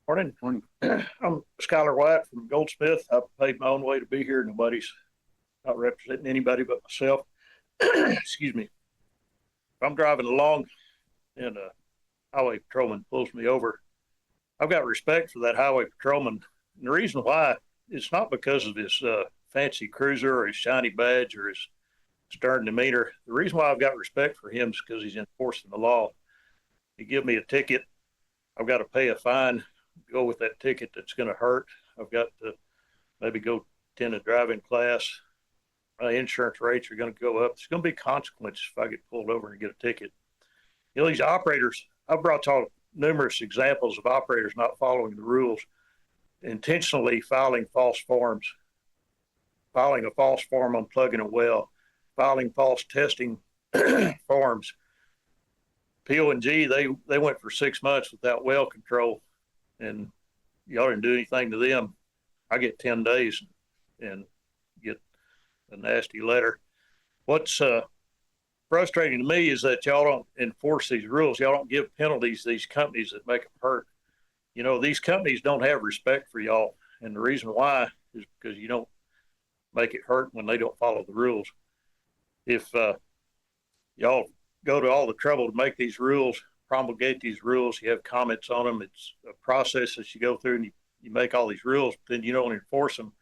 Morning. Morning. I'm Schuyler Wight from Goldsmith. I've paid my own way to be here. Nobody's not representing anybody but myself. Excuse me. If I'm driving along and a highway patrolman pulls me over, I've got respect for that highway patrolman. And the reason why, it's not because of his fancy cruiser or his shiny badge or his stern demeanor. The reason why I've got respect for him is because he's enforcing the law. He give me a ticket, I've got to pay a fine, go with that ticket that's going to hurt. I've got to maybe go attend a driving class. My insurance rates are going to go up. There's going to be consequences if I get pulled over and get a ticket. You know, these operators, I've brought y'all numerous examples of operators not following the rules, intentionally filing false forms, filing a false form on plugging a well, filing false testing forms. P.O.N.G. they went for 6 months without well control, and y'all didn't do anything to them. I get 10 days and get a nasty letter. What's frustrating to me is that y'all don't enforce these rules. Y'all don't give penalties to these companies that make them hurt. You know, these companies don't have respect for y'all, and the reason why is because you don't make it hurt when they don't follow the rules. If y'all go to all the trouble to make these rules, promulgate these rules, you have comments on them, it's a process that you go through, and you make all these rules, but then you don't enforce them.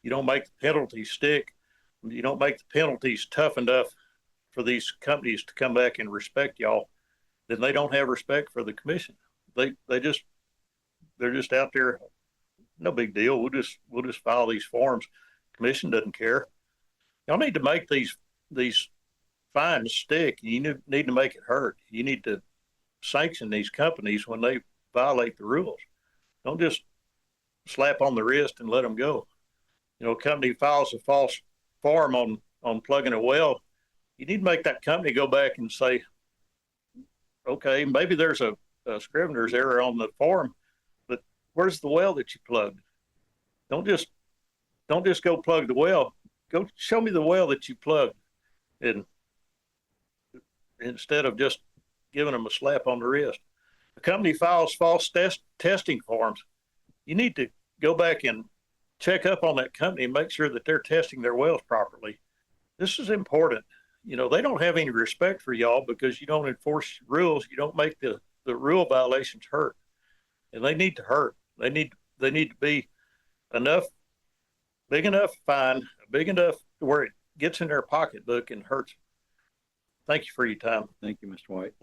You don't make the penalties stick. You don't make the penalties tough enough for these companies to come back and respect y'all. Then they don't have respect for the commission. They're just out there. No big deal. We'll just file these forms. Commission doesn't care. Y'all need to make these fines stick. You need to make it hurt. You need to sanction these companies when they violate the rules. Don't just slap on the wrist and let them go. You know, a company files a false form on plugging a well. You need to make that company go back and say, okay, maybe there's a scrivener's error on the form, but where's the well that you plugged? Don't just go plug the well. Go show me the well that you plugged, and instead of just giving them a slap on the wrist. A company files false testing forms. You need to go back and check up on that company and make sure that they're testing their wells properly. This is important. You know, they don't have any respect for y'all because you don't enforce rules. You don't make the rule violations hurt, and they need to hurt. They need to be big enough fine, big enough where it gets in their pocketbook and hurts. Thank you for your time. Thank you, Mr. White.